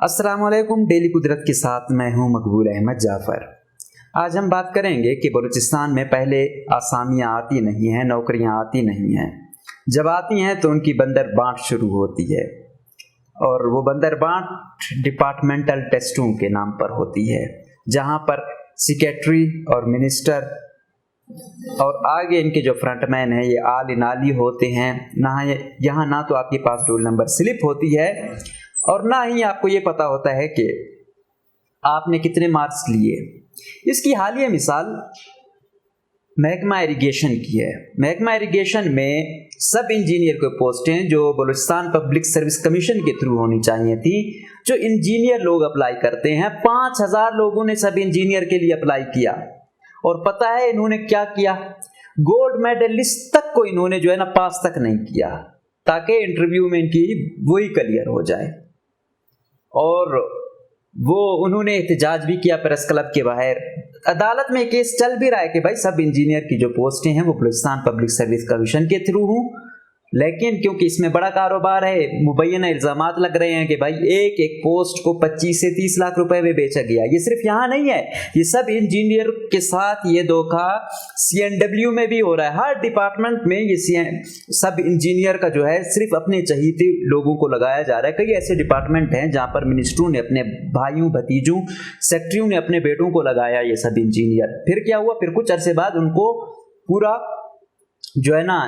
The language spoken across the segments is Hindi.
अस्सलामुअलैकुम। डेली कुदरत के साथ मैं हूं मकबूल अहमद जाफ़र। आज हम बात करेंगे कि बलूचिस्तान में पहले आसामियां आती नहीं हैं, नौकरियां आती नहीं हैं। जब आती हैं तो उनकी बंदर बांट शुरू होती है और वो बंदर बांट डिपार्टमेंटल टेस्टों के नाम पर होती है, जहां पर सेक्रेटरी और मिनिस्टर और आगे इनके जो फ्रंटमैन हैं ये आल इनाली होते हैं। यहाँ ना तो आपके पास रोल नंबर स्लिप होती है और ना ही आपको ये पता होता है कि आपने कितने मार्क्स लिए। इसकी हालिया मिसाल महकमा इरिगेशन की है। महकमा इरिगेशन में सब इंजीनियर को पोस्टें जो बलूचिस्तान पब्लिक सर्विस कमीशन के थ्रू होनी चाहिए थी, जो इंजीनियर लोग अप्लाई करते हैं, 5000 लोगों ने सब इंजीनियर के लिए अप्लाई किया। और पता है इन्होंने क्या किया? गोल्ड मेडलिस्ट तक को इन्होंने जो है ना पास तक नहीं किया, ताकि इंटरव्यू में इनकी वही क्लियर हो जाए। और वो उन्होंने एहतजाज भी किया प्रेस क्लब के बाहर। अदालत में केस चल भी रहा है कि भाई सब इंजीनियर की जो पोस्टें हैं वो बलूचिस्तान पब्लिक सर्विस कमीशन के थ्रू हूँ, लेकिन क्योंकि इसमें बड़ा कारोबार है, मुबैना इल्जामात लग रहे हैं कि भाई एक एक पोस्ट को 25 से 30 लाख रुपए में बेचा गया। ये सिर्फ यहाँ नहीं है, ये सब इंजीनियर के साथ ये धोखा CNW में भी हो रहा है। हर डिपार्टमेंट में ये सब इंजीनियर का जो है सिर्फ अपने चहीते लोगों को लगाया जा रहा है। कई ऐसे डिपार्टमेंट हैं जहाँ पर मिनिस्टरों ने अपने भाइयों भतीजों सेक्रेटरियों ने अपने बेटों को लगाया ये सब इंजीनियर। फिर क्या हुआ? फिर कुछ अरसे बाद उनको पूरा जो है ना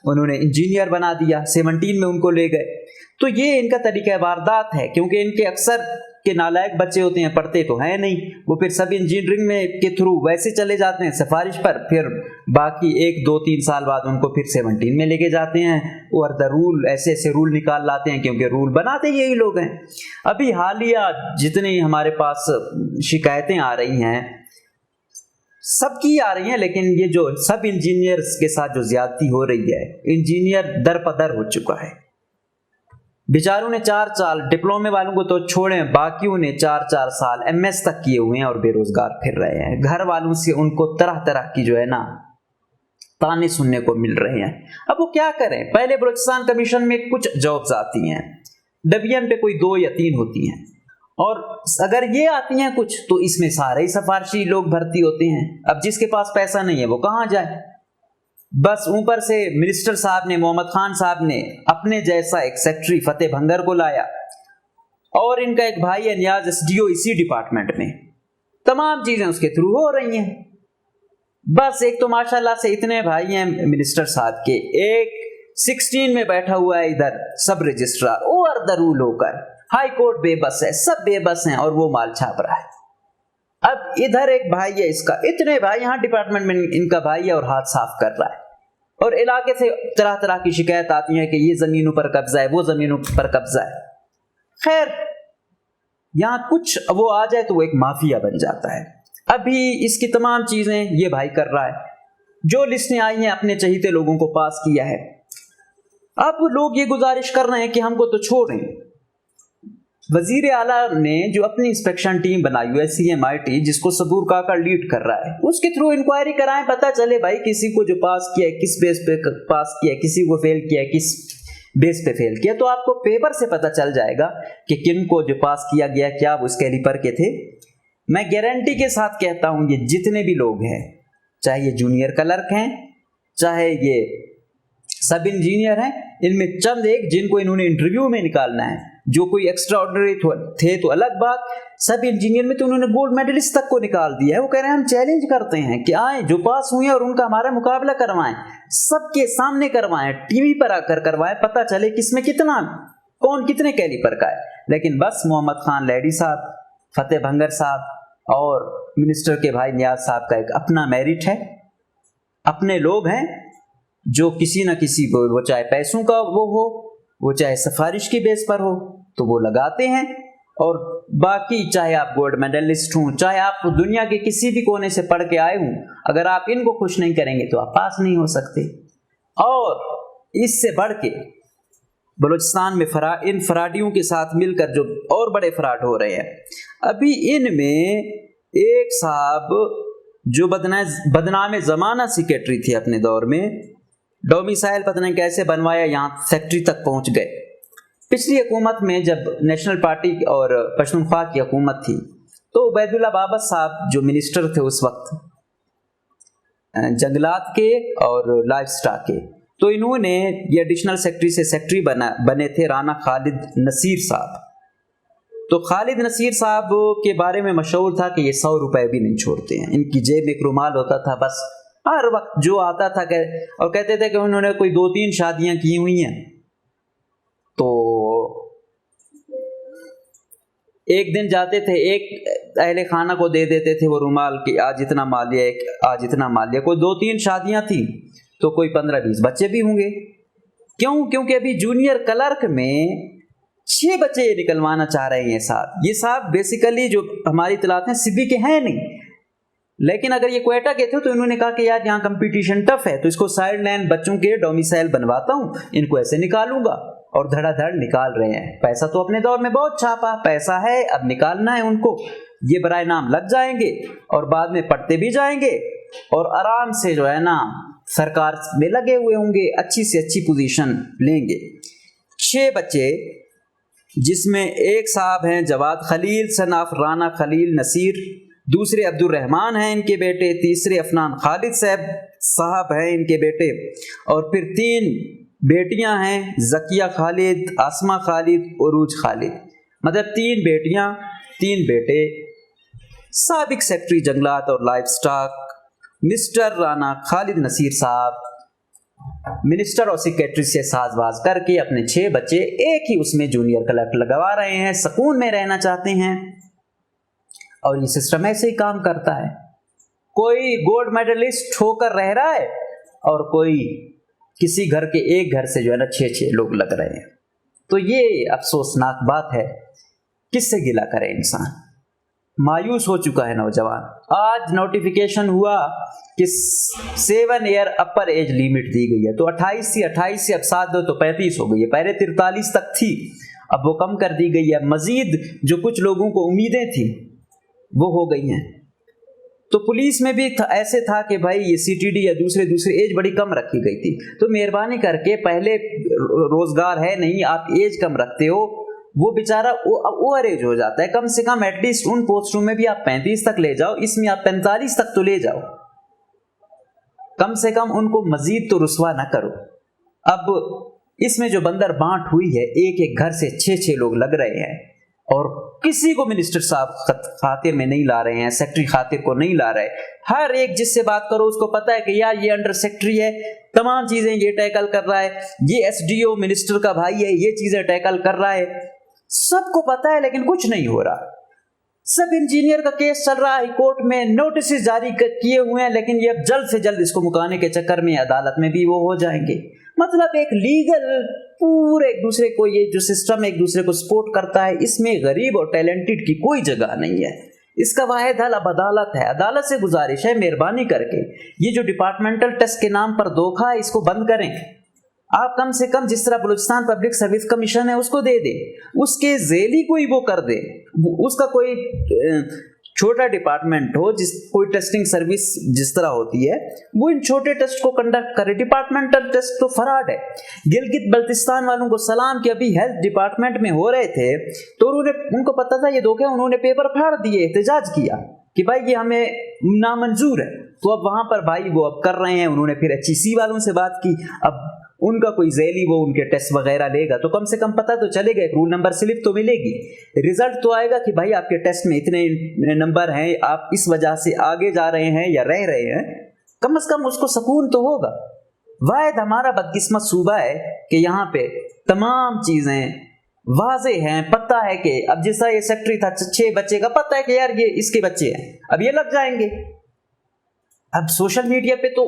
उन्होंने इंजीनियर बना दिया, 17 में उनको ले गए। तो ये इनका तरीका वारदात है, क्योंकि इनके अक्सर के नालायक बच्चे होते हैं, पढ़ते तो हैं नहीं, वो फिर सब इंजीनियरिंग में के थ्रू वैसे चले जाते हैं सिफारिश पर, फिर बाकी 1 2 3 साल बाद उनको फिर 17 में लेके जाते हैं और द रूल ऐसे ऐसे रूल निकाल लाते हैं, क्योंकि रूल बनाते यही लोग हैं। अभी हालिया जितनी हमारे पास शिकायतें आ रही हैं सबकी आ रही हैं, लेकिन ये जो सब इंजीनियर्स के साथ जो ज्यादती हो रही है, इंजीनियर दरपदर हो चुका है। बेचारों ने 4 साल, डिप्लोमे वालों को तो छोड़ें, बाकियों ने 4 साल MS तक किए हुए हैं और बेरोजगार फिर रहे हैं। घर वालों से उनको तरह तरह की जो है ना ताने सुनने को मिल रहे हैं। अब वो क्या करें? पहले बलूचिस्तान कमीशन में कुछ जॉब्स आती हैं, WM पे कोई 2 या 3 होती हैं, और अगर ये आती हैं कुछ तो इसमें सारे ही सिफारशी लोग भर्ती होते हैं। अब जिसके पास पैसा नहीं है वो कहां जाए? बस ऊपर से मिनिस्टर साहब ने, मोहम्मद खान साहब ने अपने जैसा एक सेक्रेटरी फतेह भंगर को लाया और इनका एक भाई है नियाज SDO इसी डिपार्टमेंट में। तमाम चीजें उसके थ्रू हो रही हैं। बस एक तो माशाल्लाह से इतने भाई हैं मिनिस्टर साहब के, एक 16 में बैठा हुआ है इधर सब रजिस्ट्रार, ओवर द रूल होकर। हाई कोर्ट बेबस है, सब बेबस हैं और वो माल छाप रहा है। अब इधर एक भाई है इसका, इतने भाई यहाँ डिपार्टमेंट में इनका भाई है और हाथ साफ कर रहा है। और इलाके से तरह तरह की शिकायत आती है कि ये जमीनों पर कब्जा है, वो जमीनों पर कब्जा है। खैर यहाँ कुछ वो आ जाए तो वो एक माफिया बन जाता है। अभी इसकी तमाम चीजें ये भाई कर रहा है। जो लिस्टें आई हैं अपने चहीते लोगों को पास किया है। अब लोग ये गुजारिश कर रहे हैं कि हमको तो छोड़ें। वजीर आला ने जो अपनी इंस्पेक्शन टीम बनाई हुई है CMIT, जिसको सबूर काका लीड कर रहा है, उसके थ्रू इंक्वायरी कराएं, पता चले भाई किसी को जो पास किया है किस बेस पे पास किया है, किसी को फेल किया है किस बेस पे फेल किया। तो आपको पेपर से पता चल जाएगा कि किन को जो पास किया गया क्या वो उस कैलिपर के थे। मैं गारंटी के साथ कहता हूं ये जितने भी लोग हैं, चाहे ये जूनियर क्लर्क हैं, चाहे ये सब इंजीनियर हैं, इनमें चंद एक जिनको इन्होंने इंटरव्यू में निकालना है, जो कोई एक्स्ट्रा ऑर्डिनरी थे तो अलग बात, सब इंजीनियर में तो उन्होंने गोल्ड मेडलिस्ट तक को निकाल दिया है। वो कह रहे हैं हम चैलेंज करते हैं कि आए जो पास हुए और उनका हमारा मुकाबला करवाएं, सबके सामने करवाएं, टीवी पर आकर करवाएं, पता चले किसमें कितना कौन कितने कैलिपर का है। लेकिन बस मोहम्मद खान लैडी साहब, फतेह भंगर साहब और मिनिस्टर के भाई नियाज साहब का एक अपना मेरिट है, अपने लोग हैं जो किसी न किसी वो चाहे पैसों का वो वो चाहे सिफारिश की बेस पर हो तो वो लगाते हैं। और बाकी चाहे आप गोल्ड मेडलिस्ट हों, चाहे आप दुनिया के किसी भी कोने से पढ़ के आए हों, अगर आप इनको खुश नहीं करेंगे तो आप पास नहीं हो सकते। और इससे बढ़ के बलूचिस्तान में इन फराडियों के साथ मिलकर जो और बड़े फराड हो रहे हैं, अभी इनमें एक साहब जो बदनाम जमाना सेक्रेटरी थे अपने दौर में, डोमिसाइल पता नहीं कैसे बनवाया, यहाँ फैक्ट्री तक पहुंच गए। पिछली हुकूमत में जब नेशनल पार्टी और पश्तूनख्वा की हुकूमत थी तो उबैदुल्ला बाबा साहब जो मिनिस्टर थे उस वक्त जंगलात के और लाइफ स्टॉक के, तो इन्होंने ये एडिशनल सेक्रेटरी से सेक्रेटरी बने थे राना खालिद नसीर साहब। तो खालिद नसीर साहब के बारे में मशहूर था कि ये 100 रुपए भी नहीं छोड़ते हैं, इनकी जेब में एक रुमाल होता था, बस हर वक्त जो आता था और कहते थे कि उन्होंने कोई 2-3 शादियां की हुई हैं। तो एक दिन जाते थे, एक अहले खाना को दे देते थे वो रुमाल कि आज इतना मालिया, आज इतना मालिया। कोई 2-3 शादियां थी तो कोई 15-20 बच्चे भी होंगे। क्यों? क्योंकि अभी जूनियर क्लर्क में 6 बच्चे निकलवाना चाह रहे हैं साहब। ये साहब बेसिकली जो हमारी इतलात हैं सिबी के हैं नहीं, लेकिन अगर ये क्वेटा के थे तो इन्होंने कहा कि यार यहाँ कंपटीशन टफ है, तो इसको साइड लाइन बच्चों के डोमिसाइल बनवाता हूँ, इनको ऐसे निकालूंगा। और धड़ाधड़ निकाल रहे हैं। पैसा तो अपने दौर में बहुत छापा, पैसा है, अब निकालना है उनको। ये बराए नाम लग जाएंगे और बाद में पढ़ते भी जाएंगे और आराम से जो है ना सरकार में लगे हुए होंगे, अच्छी से अच्छी पोजीशन लेंगे। 6 बच्चे, जिसमें एक साहब हैं जवाद खलील सन ऑफ राना खलील नसीर, दूसरे अब्दुल रहमान हैं इनके बेटे, तीसरे अफनान खालिद साहब हैं इनके बेटे, और फिर 3 बेटियां हैं जकिया खालिद, आसमा खालिद, उरूज खालिद। मतलब 3 बेटियां 3 बेटे। साबिक सेक्रेटरी जंगलात और livestock mister Rana Khalid Nasir साहब मिनिस्टर और सेक्रेटरी से साजबाज करके अपने 6 बच्चे एक ही उसमें जूनियर क्लर्क लगवा रहे हैं, सुकून में रहना चाहते हैं। और ये सिस्टम ऐसे ही काम करता है। कोई गोल्ड मेडलिस्ट होकर रह रहा है और कोई किसी घर के एक घर से जो है ना 6-6 लोग लग रहे हैं। तो ये अफसोसनाक बात है, किससे गिला करे इंसान। मायूस हो चुका है नौजवान। आज नोटिफिकेशन हुआ कि 7 ईयर अपर एज लिमिट दी गई है, तो 28 से अब 7 दो तो 35 हो गई है। पहले 43 तक थी, अब वो कम कर दी गई है। मजीद जो कुछ लोगों को उम्मीदें थी वो हो गई हैं। तो पुलिस में भी ऐसे था कि भाई ये सीटीडी या दूसरे एज बड़ी कम रखी गई थी। तो मेहरबानी करके, पहले रोजगार है नहीं, आप एज कम रखते हो, वो बेचारा ओवर एज हो जाता है। कम से कम एटलीस्ट उन पोस्टों में भी आप 35 तक ले जाओ, इसमें आप 45 तक तो ले जाओ, कम से कम उनको मजीद तो रुसवा ना करो। अब इसमें जो बंदर बांट हुई है, एक एक घर से 6-6 लोग लग रहे हैं और किसी को मिनिस्टर साहब खातिर में नहीं ला रहे हैं, सेक्रेटरी खातिर को नहीं ला रहे। हर एक जिससे बात करो उसको पता है कि यार ये अंडर सेक्रेटरी है, तमाम चीजें ये टैकल कर रहा है, ये एसडीओ मिनिस्टर का भाई है, ये चीजें टैकल कर रहा है, सबको पता है, लेकिन कुछ नहीं हो रहा। सब इंजीनियर का केस चल रहा है कोर्ट में, नोटिस जारी किए हुए हैं, लेकिन ये अब जल्द से जल्द इसको मुकाने के चक्कर में अदालत में भी वो हो जाएंगे। मतलब एक लीगल पूरे एक दूसरे को, ये जो सिस्टम एक दूसरे को सपोर्ट करता है, इसमें गरीब और टैलेंटेड की कोई जगह नहीं है। इसका वाहिद हल अब अदालत है। अदालत से गुजारिश है, मेहरबानी करके ये जो डिपार्टमेंटल टेस्ट के नाम पर धोखा है इसको बंद करें। आप कम से कम जिस तरह बलूचिस्तान पब्लिक सर्विस कमीशन है उसको दे दे, उसके झेली कोई वो कर दे, उसका कोई छोटा डिपार्टमेंट हो, कोई टेस्टिंग सर्विस जिस तरह होती है वो इन छोटे टेस्ट को कंडक्ट करे। डिपार्टमेंटल टेस्ट तो फराड है। गिलगित बल्तिस्तान वालों को सलाम कि अभी हेल्थ डिपार्टमेंट में हो रहे थे तो उनको पता था ये धोखे, उन्होंने पेपर फाड़ दिए, एहतजाज किया कि भाई ये हमें नामंजूर है। तो अब वहां पर भाई वो अब कर रहे हैं। उन्होंने फिर HEC वालों से बात की, अब उनका कोई झेली वो उनके टेस्ट वगैरह लेगा तो कम से कम पता तो चलेगा, एक रूल नंबर स्लिप तो मिलेगी, रिजल्ट तो आएगा कि भाई आपके टेस्ट में इतने नंबर हैं, आप इस वजह से आगे जा रहे हैं या रह रहे हैं, कम से कम उसको सुकून तो होगा। वाहिद हमारा बदकिस्मत सूबा है कि यहाँ पे तमाम चीजें वाजे हैं, पता है कि अब जैसा ये सेक्रेटरी था 6 बच्चे का, पता है कि यार ये इसके बच्चे हैं, अब ये लग जाएंगे। अब सोशल मीडिया पे तो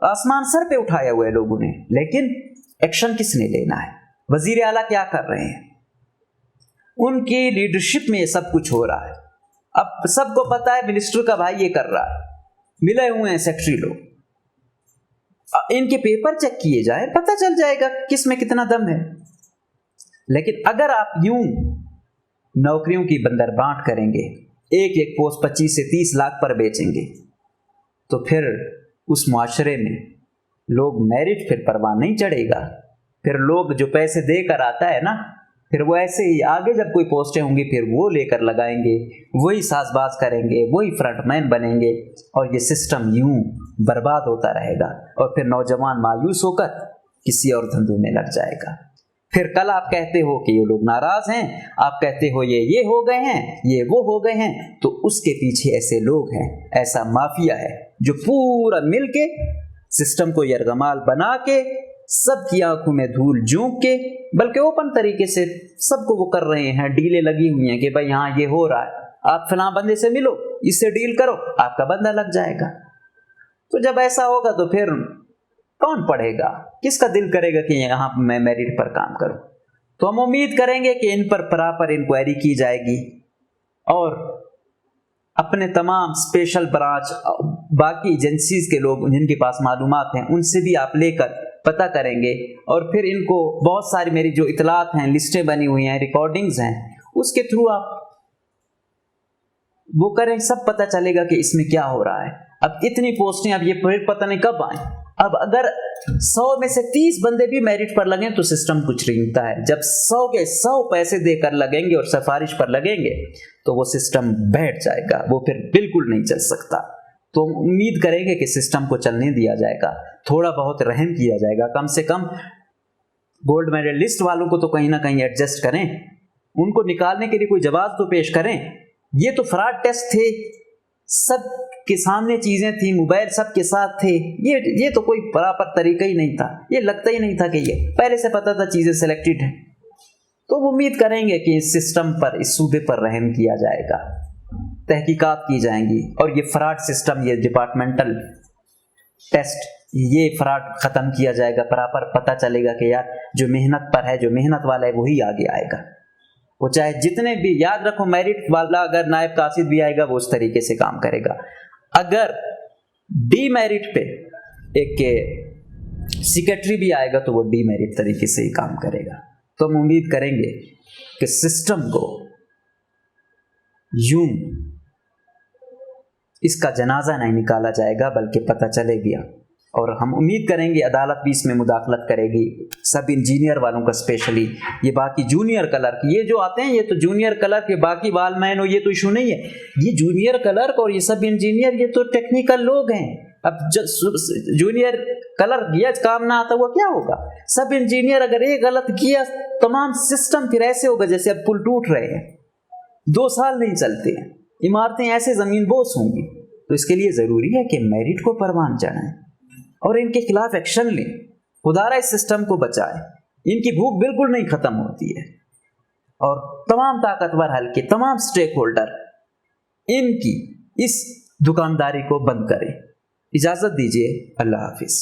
आसमान सर पे उठाया हुआ है लोगों ने, लेकिन एक्शन किसने लेना है? वजीर आला क्या कर रहे हैं? उनकी लीडरशिप में सब कुछ हो रहा है। अब सबको पता है मिनिस्टर का भाई ये कर रहा है, मिले हुए हैं सेक्रेटरी लोग, इनके पेपर चेक किए जाए, पता चल जाएगा किस में कितना दम है। लेकिन अगर आप यूं नौकरियों की बंदर बांट करेंगे, एक एक पोस्ट 25 से 30 लाख पर बेचेंगे, तो फिर उस मुआशरे में लोग मेरिट फिर परवाह नहीं चढ़ेगा। फिर लोग जो पैसे देकर आता है ना, फिर वो ऐसे ही आगे जब कोई पोस्टें होंगी फिर वो लेकर लगाएंगे, वही साजबाज करेंगे, वही फ्रंटमैन बनेंगे और ये सिस्टम यूं बर्बाद होता रहेगा। और फिर नौजवान मायूस होकर किसी और धंधों में लग जाएगा। फिर कल आप कहते हो कि ये लोग नाराज हैं, आप कहते हो ये हो गए हैं, ये वो हो गए हैं, तो उसके पीछे ऐसे लोग हैं, ऐसा माफिया है जो पूरा मिलके सिस्टम को यरगमाल बना के सबकी आंखों में धूल झोंक के, बल्कि ओपन तरीके से सबको वो कर रहे हैं, डीलें लगी हुई हैं कि भाई हाँ ये हो रहा है, आप फलां बंदे से मिलो, इससे डील करो, आपका बंदा लग जाएगा। तो जब ऐसा होगा तो फिर कौन पढ़ेगा, किसका दिल करेगा कि यहाँ मैं मेरिट पर काम करूं। तो हम उम्मीद करेंगे कि इन पर प्रॉपर इंक्वायरी की जाएगी और अपने तमाम स्पेशल ब्रांच बाकी एजेंसीज के लोग जिनके पास मालूमात हैं उनसे भी आप लेकर पता करेंगे और फिर इनको बहुत सारी मेरी जो इतलात हैं, लिस्टें बनी हुई हैं, रिकॉर्डिंग्स हैं, उसके थ्रू आप वो करें, सब पता चलेगा कि इसमें क्या हो रहा है। अब इतनी पोस्टें, अब ये पता नहीं कब आए। अब अगर 100 में से 30 बंदे भी मेरिट पर लगें तो सिस्टम कुछ रेंगता है। जब 100 के 100 पैसे देकर लगेंगे और सिफारिश पर लगेंगे तो वो सिस्टम बैठ जाएगा, वो फिर बिल्कुल नहीं चल सकता। तो उम्मीद करेंगे कि सिस्टम को चलने दिया जाएगा, थोड़ा बहुत रहम किया जाएगा, कम से कम गोल्ड मेडलिस्ट वालों को तो कहीं ना कहीं एडजस्ट करें, उनको निकालने के लिए कोई जवाब तो पेश करें। ये तो फ्रॉड टेस्ट थे, सब के सामने चीजें थी, मोबाइल सबके साथ थे, ये तो कोई प्रॉपर तरीका ही नहीं था, ये लगता ही नहीं था कि ये पहले से पता था चीजें सिलेक्टेड हैं। तो उम्मीद करेंगे कि इस सिस्टम पर, इस सूबे पर रहम किया जाएगा, तहकीकात की जाएंगी और ये फ्रॉड सिस्टम, ये डिपार्टमेंटल टेस्ट, ये फ्रॉड खत्म किया जाएगा। प्रॉपर पता चलेगा कि यार जो मेहनत पर है, जो मेहनत वाला है वही आगे आएगा। वो चाहे जितने भी, याद रखो मेरिट वाला अगर नायब कासिद भी आएगा वो उस तरीके से काम करेगा। अगर डीमेरिट पे एक सेक्रेटरी भी आएगा तो वो डीमेरिट तरीके से ही काम करेगा। तो हम उम्मीद करेंगे कि सिस्टम को यूं इसका जनाजा नहीं निकाला जाएगा बल्कि पता चलेगा। और हम उम्मीद करेंगे अदालत भी इसमें मुदाखलत करेगी, सब इंजीनियर वालों का स्पेशली, ये बाकी जूनियर क्लर्क ये जो आते हैं, ये तो जूनियर क्लर्क के बाकी बालमैन हो, ये तो इशू नहीं है। ये जूनियर क्लर्क और ये सब इंजीनियर, ये तो टेक्निकल लोग हैं। अब जूनियर क्लर्क ये काम ना आता हुआ क्या होगा। सब इंजीनियर अगर ये गलत किया, तमाम सिस्टम फिर ऐसे होगा जैसे अब पुल टूट रहे हैं, 2 साल नहीं चलते हैं, इमारतें ऐसे जमीन बोस होंगी। तो इसके लिए जरूरी है कि मेरिट को परवान चढ़ाएं और इनके खिलाफ एक्शन लें, खुदारा इस सिस्टम को बचाए। इनकी भूख बिल्कुल नहीं खत्म होती है और तमाम ताकतवर हल्के, तमाम स्टेक होल्डर इनकी इस दुकानदारी को बंद करें। इजाजत दीजिए, अल्लाह हाफिज।